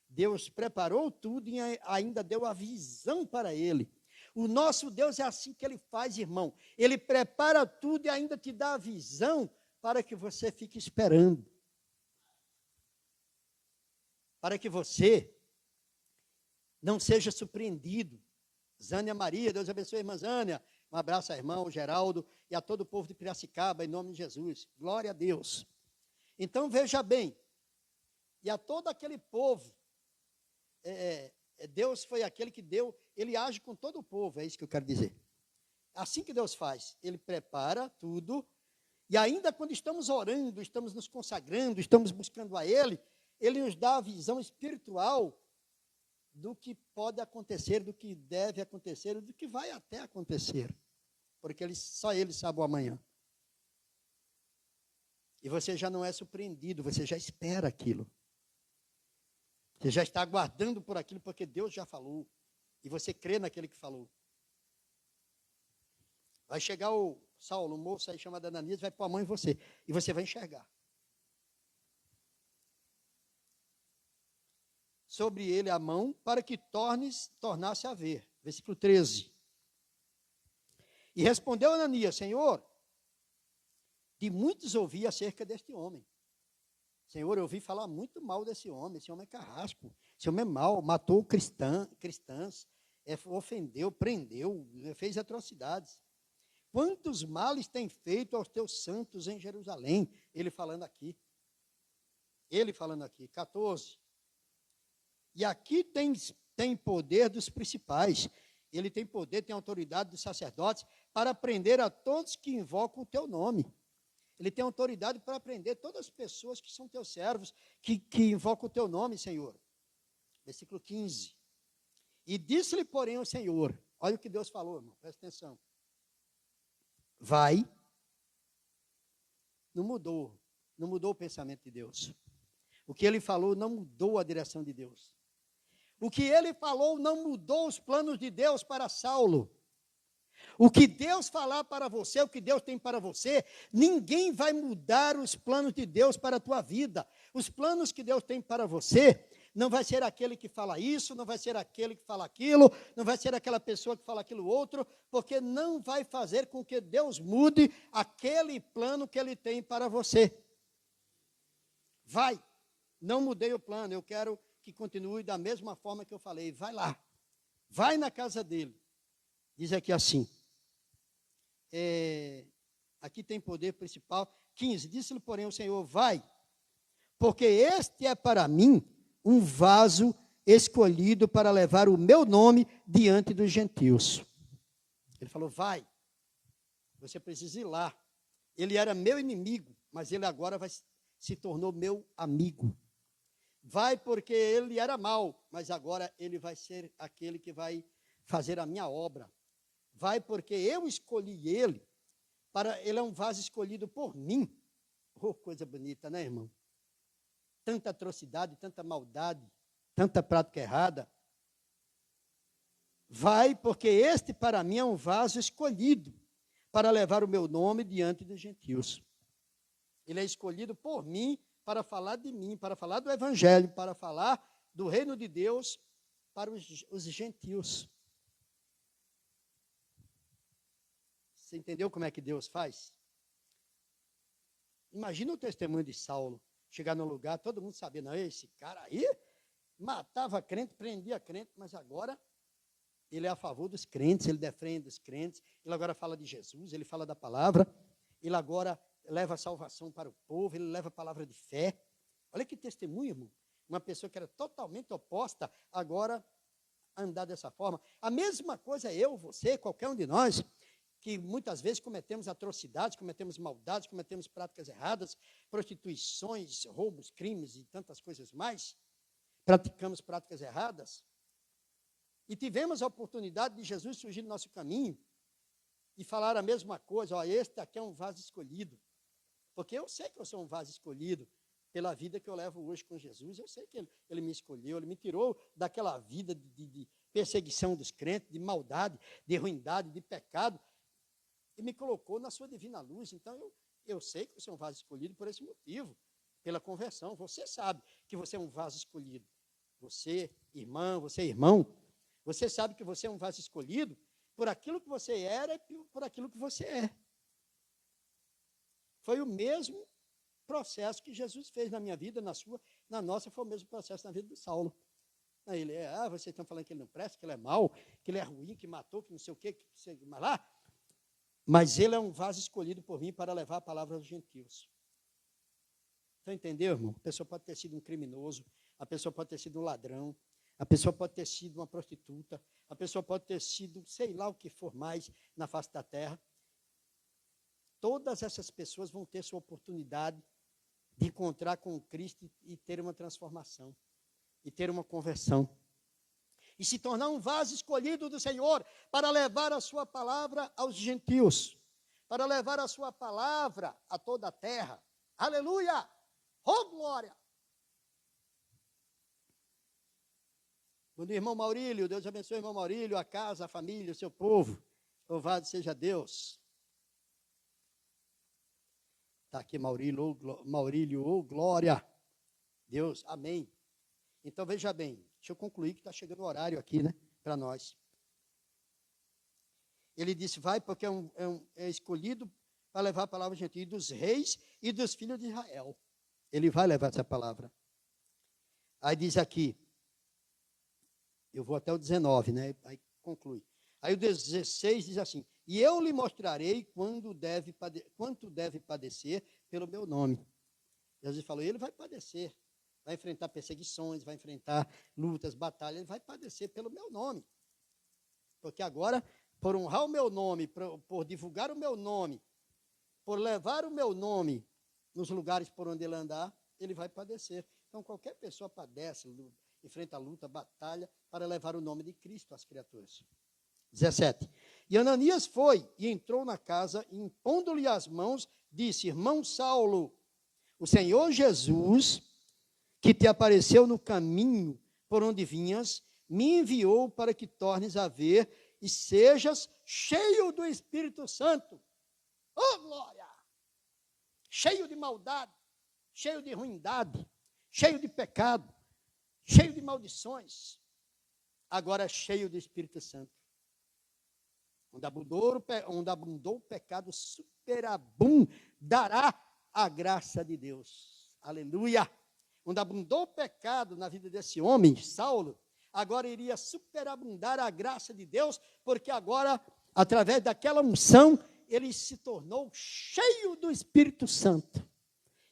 Deus preparou tudo e ainda deu a visão para ele. O nosso Deus é assim que ele faz, irmão. Ele prepara tudo e ainda te dá a visão para que você fique esperando. Para que você não seja surpreendido. Zânia Maria, Deus abençoe a irmã Zânia. Um abraço ao irmão Geraldo e a todo o povo de Piracicaba, em nome de Jesus. Glória a Deus. Então, veja bem, e a todo aquele povo, Deus foi aquele que deu, ele age com todo o povo, é isso que eu quero dizer. Assim que Deus faz, ele prepara tudo, e ainda quando estamos orando, estamos nos consagrando, estamos buscando a ele nos dá a visão espiritual do que pode acontecer, do que deve acontecer, do que vai até acontecer. Porque só ele sabe o amanhã. E você já não é surpreendido, você já espera aquilo. Você já está aguardando por aquilo, porque Deus já falou. E você crê naquele que falou. Vai chegar o Saulo, um moço aí chamado Ananias, vai pôr a mão em você. E você vai enxergar. Sobre ele a mão, para que tornasse a ver. Versículo 13. E respondeu Ananias, Senhor, de muitos ouvi acerca deste homem. Senhor, eu ouvi falar muito mal desse homem. Esse homem é carrasco, esse homem é mau, matou cristãs, ofendeu, prendeu, fez atrocidades. Quantos males tem feito aos teus santos em Jerusalém? Ele falando aqui. 14. E aqui tem poder dos principais. Ele tem poder, tem autoridade dos sacerdotes para prender a todos que invocam o teu nome. Ele tem autoridade para prender todas as pessoas que são teus servos, que invocam o teu nome, Senhor. Versículo 15. E disse-lhe, porém, o Senhor, olha o que Deus falou, irmão, presta atenção. Vai. Não mudou o pensamento de Deus. O que ele falou não mudou a direção de Deus. O que ele falou não mudou os planos de Deus para Saulo. O que Deus falar para você, o que Deus tem para você, ninguém vai mudar os planos de Deus para a tua vida. Os planos que Deus tem para você, não vai ser aquele que fala isso, não vai ser aquele que fala aquilo, não vai ser aquela pessoa que fala aquilo outro, porque não vai fazer com que Deus mude aquele plano que Ele tem para você. Vai, não mudei o plano, eu quero que continue da mesma forma que eu falei. Vai lá, vai na casa dele. Diz aqui assim, aqui tem poder principal. 15, disse-lhe, porém, o Senhor, vai, porque este é para mim um vaso escolhido para levar o meu nome diante dos gentios. Ele falou, vai, você precisa ir lá. Ele era meu inimigo, mas ele agora se tornou meu amigo. Vai porque ele era mau, mas agora ele vai ser aquele que vai fazer a minha obra. Vai porque eu escolhi ele, ele é um vaso escolhido por mim. Oh, coisa bonita, né, irmão? Tanta atrocidade, tanta maldade, tanta prática errada. Vai porque este para mim é um vaso escolhido para levar o meu nome diante dos gentios. Ele é escolhido por mim para falar de mim, para falar do evangelho, para falar do reino de Deus para os gentios. Você entendeu como é que Deus faz? Imagina o testemunho de Saulo, chegar no lugar, todo mundo sabendo, não, esse cara aí matava crente, prendia crente, mas agora ele é a favor dos crentes, ele defende os crentes, ele agora fala de Jesus, ele fala da palavra, ele agora leva a salvação para o povo, ele leva a palavra de fé. Olha que testemunho, irmão. Uma pessoa que era totalmente oposta, agora andar dessa forma. A mesma coisa eu, você, qualquer um de nós, que muitas vezes cometemos atrocidades, cometemos maldades, cometemos práticas erradas, prostituições, roubos, crimes e tantas coisas mais. praticamos práticas erradas, e tivemos a oportunidade de Jesus surgir no nosso caminho e falar a mesma coisa, ó, este aqui é um vaso escolhido. Porque eu sei que eu sou um vaso escolhido pela vida que eu levo hoje com Jesus. Eu sei que ele me escolheu, ele me tirou daquela vida de perseguição dos crentes, de maldade, de ruindade, de pecado, e me colocou na sua divina luz. Então, eu sei que você é um vaso escolhido por esse motivo, pela conversão. Você sabe que você é um vaso escolhido. Você, irmã, você, irmão, você sabe que você é um vaso escolhido por aquilo que você era e por aquilo que você é. Foi o mesmo processo que Jesus fez na minha vida, na nossa, foi o mesmo processo na vida de Saulo. Aí ele vocês estão falando que ele não presta, que ele é mau, que ele é ruim, que matou, que não sei o quê, mas lá. Mas ele é um vaso escolhido por mim para levar a palavra aos gentios. Então, entendeu, irmão? A pessoa pode ter sido um criminoso, a pessoa pode ter sido um ladrão, a pessoa pode ter sido uma prostituta, a pessoa pode ter sido, sei lá o que for mais na face da terra. Todas essas pessoas vão ter sua oportunidade de encontrar com Cristo e ter uma transformação, e ter uma conversão, e se tornar um vaso escolhido do Senhor para levar a sua palavra aos gentios, para levar a sua palavra a toda a terra. Aleluia! Oh, glória! Quando o irmão Maurílio, Deus abençoe o irmão Maurílio, a casa, a família, o seu povo, louvado seja Deus. Está aqui Maurílio, oh glória, Deus, amém. Então veja bem, deixa eu concluir que está chegando o horário aqui, né, para nós. Ele disse, vai porque é escolhido para levar a palavra gentil dos reis e dos filhos de Israel. Ele vai levar essa palavra. Aí diz aqui, eu vou até o 19, né, aí conclui. Aí o 16 diz assim, e eu lhe mostrarei quanto deve padecer pelo meu nome. Jesus falou, ele vai padecer, vai enfrentar perseguições, vai enfrentar lutas, batalhas, ele vai padecer pelo meu nome. Porque agora, por honrar o meu nome, por divulgar o meu nome, por levar o meu nome nos lugares por onde ele andar, ele vai padecer. Então, qualquer pessoa padece, enfrenta luta, batalha, para levar o nome de Cristo às criaturas. 17. E Ananias foi e entrou na casa, e impondo-lhe as mãos, disse, irmão Saulo, o Senhor Jesus, que te apareceu no caminho por onde vinhas, me enviou para que tornes a ver e sejas cheio do Espírito Santo. Oh, glória! Cheio de maldade, cheio de ruindade, cheio de pecado, cheio de maldições, agora cheio do Espírito Santo. Onde abundou o pecado, superabundará a graça de Deus. Aleluia! Onde abundou o pecado na vida desse homem, Saulo, agora iria superabundar a graça de Deus, porque agora, através daquela unção, ele se tornou cheio do Espírito Santo.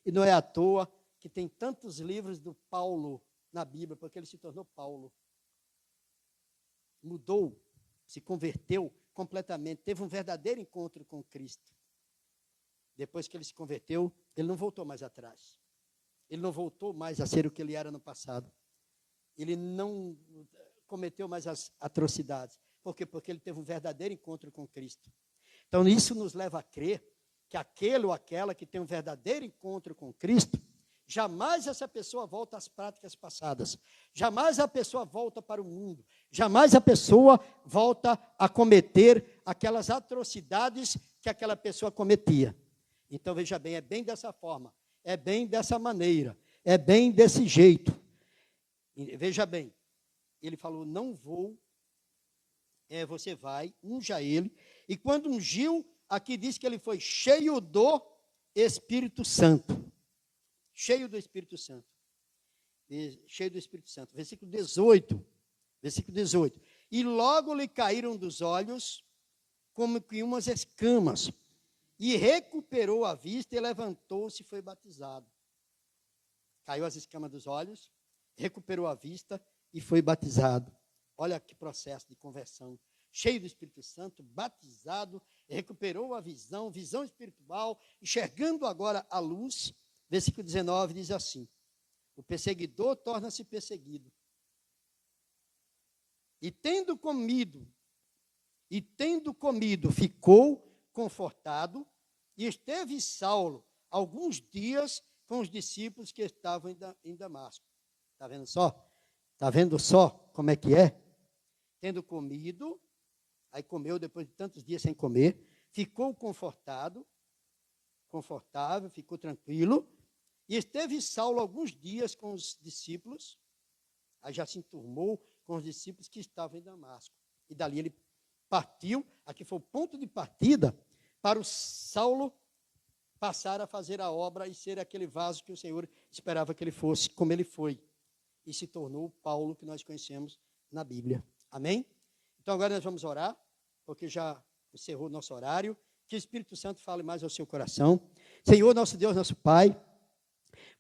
E não é à toa que tem tantos livros do Paulo na Bíblia, porque ele se tornou Paulo. Mudou, se converteu completamente, teve um verdadeiro encontro com Cristo. Depois que ele se converteu, ele não voltou mais atrás. Ele não voltou mais a ser o que ele era no passado. Ele não cometeu mais as atrocidades. Por quê? Porque ele teve um verdadeiro encontro com Cristo. Então, isso nos leva a crer que aquele ou aquela que tem um verdadeiro encontro com Cristo, jamais essa pessoa volta às práticas passadas. Jamais a pessoa volta para o mundo. Jamais a pessoa volta a cometer aquelas atrocidades que aquela pessoa cometia. Então, veja bem, é bem dessa forma, é bem dessa maneira, é bem desse jeito. Veja bem, ele falou, não vou, você vai, unja ele. E quando ungiu, aqui diz que ele foi cheio do Espírito Santo. Cheio do Espírito Santo. Cheio do Espírito Santo. Versículo 18. Versículo 18. E logo lhe caíram dos olhos como que umas escamas. E recuperou a vista e levantou-se e foi batizado. Caiu as escamas dos olhos, recuperou a vista e foi batizado. Olha que processo de conversão. Cheio do Espírito Santo, batizado, recuperou a visão espiritual, enxergando agora a luz. Versículo 19 diz assim, O perseguidor torna-se perseguido. E tendo comido, ficou confortado, e esteve Saulo alguns dias com os discípulos que estavam em Damasco. Está vendo só? Está vendo só como é que é? Tendo comido, aí comeu depois de tantos dias sem comer, ficou confortável, ficou tranquilo, e esteve Saulo alguns dias com os discípulos, aí já se enturmou com os discípulos que estavam em Damasco. E dali ele partiu, aqui foi o ponto de partida para o Saulo passar a fazer a obra e ser aquele vaso que o Senhor esperava que ele fosse, como ele foi. E se tornou o Paulo que nós conhecemos na Bíblia. Amém? Então agora nós vamos orar, porque já encerrou o nosso horário. Que o Espírito Santo fale mais ao seu coração. Senhor, nosso Deus, nosso Pai,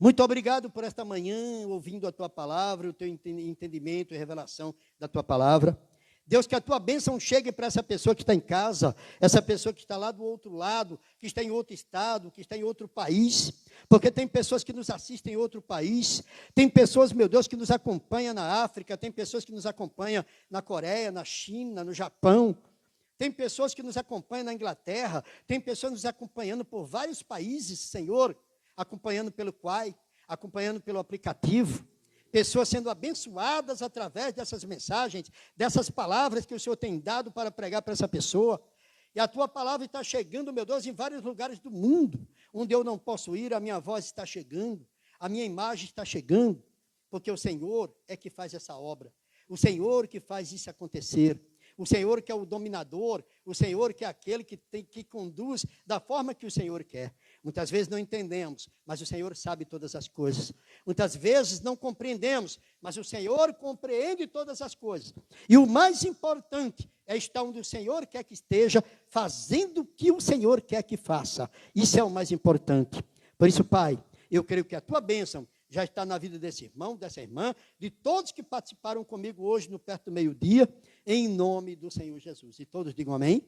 muito obrigado por esta manhã, ouvindo a Tua palavra, o Teu entendimento e revelação da Tua palavra. Deus, que a Tua bênção chegue para essa pessoa que está em casa, essa pessoa que está lá do outro lado, que está em outro estado, que está em outro país, porque tem pessoas que nos assistem em outro país, tem pessoas, meu Deus, que nos acompanham na África, tem pessoas que nos acompanham na Coreia, na China, no Japão, tem pessoas que nos acompanham na Inglaterra, tem pessoas nos acompanhando por vários países, Senhor, acompanhando pelo Quai, acompanhando pelo aplicativo, pessoas sendo abençoadas através dessas mensagens, dessas palavras que o Senhor tem dado para pregar para essa pessoa. E a Tua palavra está chegando, meu Deus, em vários lugares do mundo, onde eu não posso ir, a minha voz está chegando, a minha imagem está chegando, porque o Senhor é que faz essa obra, o Senhor que faz isso acontecer. O Senhor que é o dominador, o Senhor que é aquele que conduz da forma que o Senhor quer. Muitas vezes não entendemos, mas o Senhor sabe todas as coisas. Muitas vezes não compreendemos, mas o Senhor compreende todas as coisas. E o mais importante é estar onde o Senhor quer que esteja, fazendo o que o Senhor quer que faça. Isso é o mais importante. Por isso, Pai, eu creio que a Tua bênção já está na vida desse irmão, dessa irmã, de todos que participaram comigo hoje no perto do meio-dia, em nome do Senhor Jesus. E todos digam amém.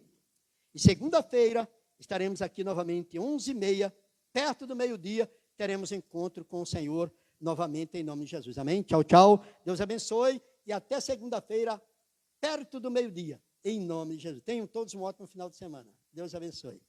E segunda-feira estaremos aqui novamente, 11h30, perto do meio-dia, teremos encontro com o Senhor novamente em nome de Jesus. Amém? Tchau, tchau. Deus abençoe e até segunda-feira, perto do meio-dia, em nome de Jesus. Tenham todos um ótimo final de semana. Deus abençoe.